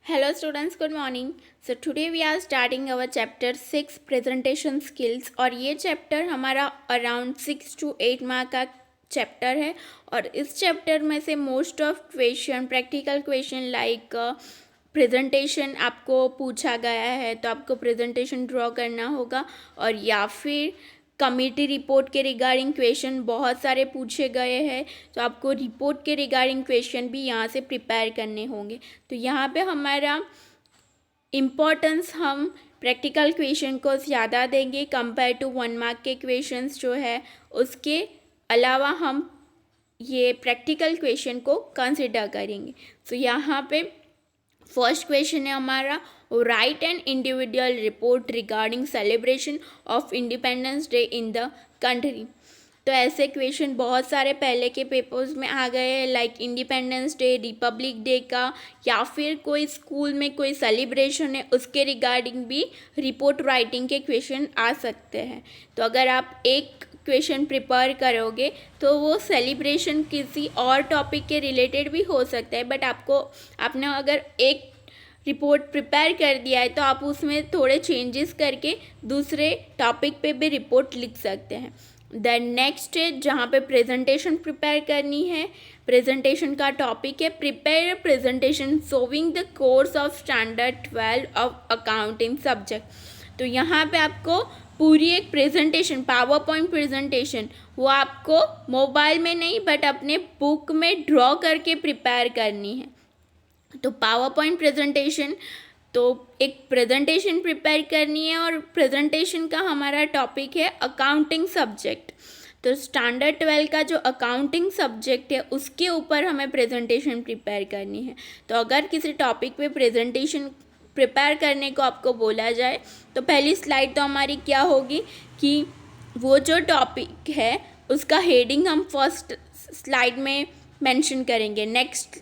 Hello students, good morning. So today we are starting our chapter 6 presentation skills और ये chapter हमारा around 6 to 8 mark का chapter है और इस चैप्टर में से most of question practical question like presentation आपको पूछा गया है तो आपको प्रेजेंटेशन ड्रॉ करना होगा और या फिर कमेटी रिपोर्ट के रिगार्डिंग क्वेश्चन बहुत सारे पूछे गए हैं तो आपको रिपोर्ट के रिगार्डिंग क्वेश्चन भी यहाँ से प्रिपेयर करने होंगे। तो यहाँ पे हमारा इम्पोर्टेंस हम प्रैक्टिकल क्वेश्चन को ज़्यादा देंगे कंपेयर टू 1 मार्क के क्वेश्चंस जो है, उसके अलावा हम ये प्रैक्टिकल क्वेश्चन को कंसिडर करेंगे। तो यहाँ पे फर्स्ट क्वेश्चन है हमारा, right an individual report regarding celebration of independence day in the country. तो ऐसे क्वेश्चन बहुत सारे पहले के पेपर्स में आ गए हैं like independence day, Republic day का, या फिर कोई स्कूल में कोई सेलिब्रेशन है उसके रिगार्डिंग भी रिपोर्ट राइटिंग के क्वेश्चन आ सकते हैं। तो अगर आप एक क्वेश्चन प्रिपेयर करोगे तो वो सेलिब्रेशन किसी और टॉपिक के रिलेटेड भी हो सकता है, बट आपने अगर एक रिपोर्ट प्रिपेयर कर दिया है तो आप उसमें थोड़े चेंजेस करके दूसरे टॉपिक पे भी रिपोर्ट लिख सकते हैं। देन नेक्स्ट है जहाँ पे प्रेजेंटेशन प्रिपेयर करनी है। प्रेजेंटेशन का टॉपिक है prepare presentation showing the course of standard 12 of accounting subject. तो यहाँ पे आपको पूरी एक प्रेजेंटेशन, पावर पॉइंट प्रेजेंटेशन, वो आपको मोबाइल में नहीं बट अपने बुक में ड्रॉ करके प्रिपेयर करनी है। तो पावर पॉइंट प्रेजेंटेशन, तो एक प्रेजेंटेशन प्रिपेयर करनी है और प्रेजेंटेशन का हमारा टॉपिक है अकाउंटिंग सब्जेक्ट। तो स्टैंडर्ड 12 का जो अकाउंटिंग सब्जेक्ट है उसके ऊपर हमें प्रेजेंटेशन प्रिपेयर करनी है। तो अगर किसी टॉपिक पे प्रेजेंटेशन प्रिपेयर करने को आपको बोला जाए तो पहली स्लाइड तो हमारी क्या होगी कि वो जो टॉपिक है उसका हेडिंग हम फर्स्ट स्लाइड में मेंशन करेंगे। नेक्स्ट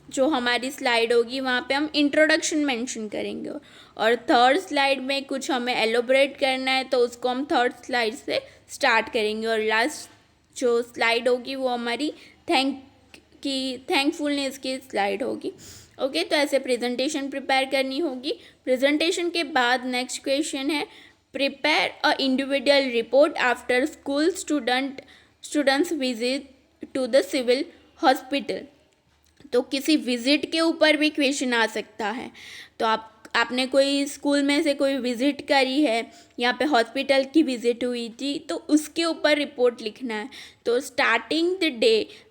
जो हमारी स्लाइड होगी वहाँ पे हम इंट्रोडक्शन मेंशन करेंगे और थर्ड स्लाइड में कुछ हमें एलोबरेट करना है तो उसको हम थर्ड स्लाइड से स्टार्ट करेंगे और लास्ट जो स्लाइड होगी वो हमारी थैंकफुलनेस की स्लाइड होगी। ओके, तो ऐसे प्रेजेंटेशन प्रिपेयर करनी होगी। प्रेजेंटेशन के बाद नेक्स्ट क्वेश्चन है prepare a individual report after school students visit to the civil hospital. तो किसी विज़िट के ऊपर भी क्वेश्चन आ सकता है। तो आपने कोई स्कूल में से कोई विज़िट करी है, यहाँ पे हॉस्पिटल की विज़िट हुई थी तो उसके ऊपर रिपोर्ट लिखना है। तो स्टार्टिंग द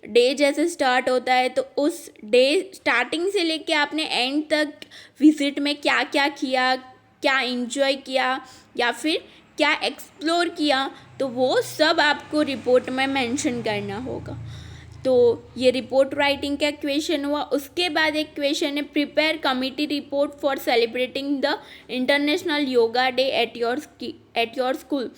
डे जैसे स्टार्ट होता है तो उस डे स्टार्टिंग से लेके आपने एंड तक विज़िट में क्या क्या किया, क्या एंजॉय किया या फिर क्या एक्सप्लोर किया, तो वो सब आपको रिपोर्ट में मेंशन करना होगा। तो ये रिपोर्ट राइटिंग का क्वेश्चन हुआ। उसके बाद एक क्वेश्चन है prepare committee report for celebrating the international yoga day at your school.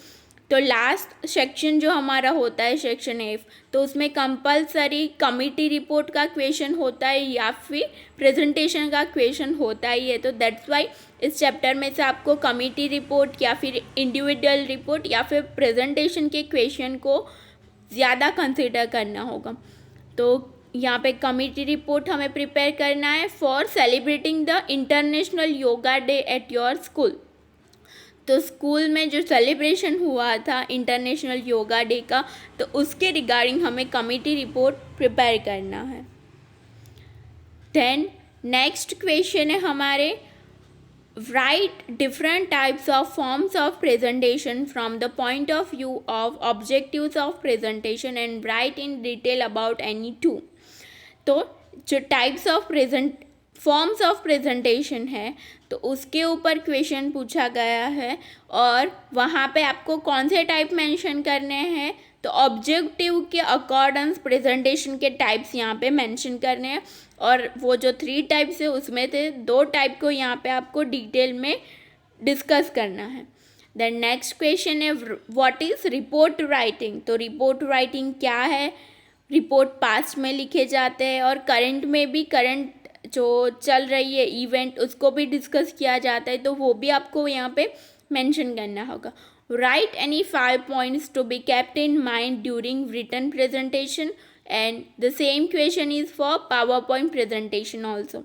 तो लास्ट सेक्शन जो हमारा होता है सेक्शन F, तो उसमें कंपलसरी कमिटी रिपोर्ट का क्वेश्चन होता है या फिर प्रेजेंटेशन का क्वेश्चन होता ही है। तो दैट्स वाई इस चैप्टर में से आपको कमिटी रिपोर्ट या फिर इंडिविजुअल रिपोर्ट या फिर प्रेजेंटेशन के क्वेश्चन को ज़्यादा कंसिडर करना होगा। तो यहाँ पे कमिटी रिपोर्ट हमें प्रिपेयर करना है for celebrating the international yoga day at your school. तो स्कूल में जो सेलिब्रेशन हुआ था इंटरनेशनल योगा डे का, तो उसके रिगार्डिंग हमें कमिटी रिपोर्ट प्रिपेयर करना है। देन नेक्स्ट क्वेश्चन है हमारे write different types of forms of presentation from the point of view of objectives of presentation and write in detail about any two। तो जो types of forms of presentation है तो उसके ऊपर question पूछा गया है और वहाँ पे आपको कौन से टाइप मेंशन करने हैं। तो ऑब्जेक्टिव के अकॉर्डिंग प्रेजेंटेशन के टाइप्स यहाँ पे मेंशन करने हैं और वो जो 3 टाइप्स है उसमें से 2 टाइप को यहाँ पे आपको डिटेल में डिस्कस करना है। देन नेक्स्ट क्वेश्चन है व्हाट इज़ रिपोर्ट राइटिंग। तो रिपोर्ट राइटिंग क्या है। रिपोर्ट पास्ट में लिखे जाते हैं और करंट में भी, करंट जो चल रही है इवेंट उसको भी डिस्कस किया जाता है, तो वो भी आपको यहाँ पे मेंशन करना होगा। Write any 5 points to be kept in mind during written presentation and the same question is for power point presentation also.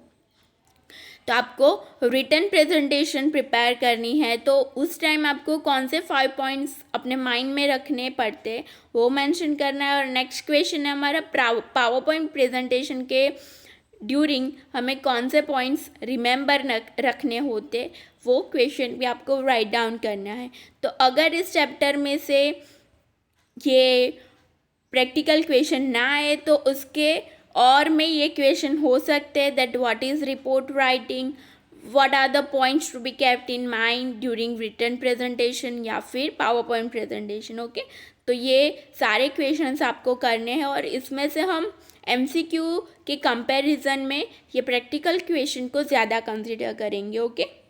तो आपको रिटन प्रेजेंटेशन प्रिपेयर करनी है, तो उस टाइम आपको कौन से 5 पॉइंट्स अपने माइंड में रखने पड़ते वो मेंशन करना है। और नेक्स्ट क्वेश्चन है हमारा पावर पॉइंट प्रेजेंटेशन के ड्यूरिंग हमें कौन से पॉइंट्स रिमेंबर रखने होते, वो क्वेश्चन भी आपको राइट डाउन करना है। तो अगर इस चैप्टर में से ये प्रैक्टिकल क्वेश्चन ना आए तो उसके और में ये क्वेश्चन हो सकते हैं that what is report writing, what are the points to be kept in mind during written presentation या फिर पावर पॉइंट प्रेजेंटेशन। ओके, तो ये सारे क्वेश्चंस आपको करने हैं और इसमें से हम MCQ के कंपैरिजन में ये प्रैक्टिकल क्वेश्चन को ज़्यादा कंसिडर करेंगे। ओके।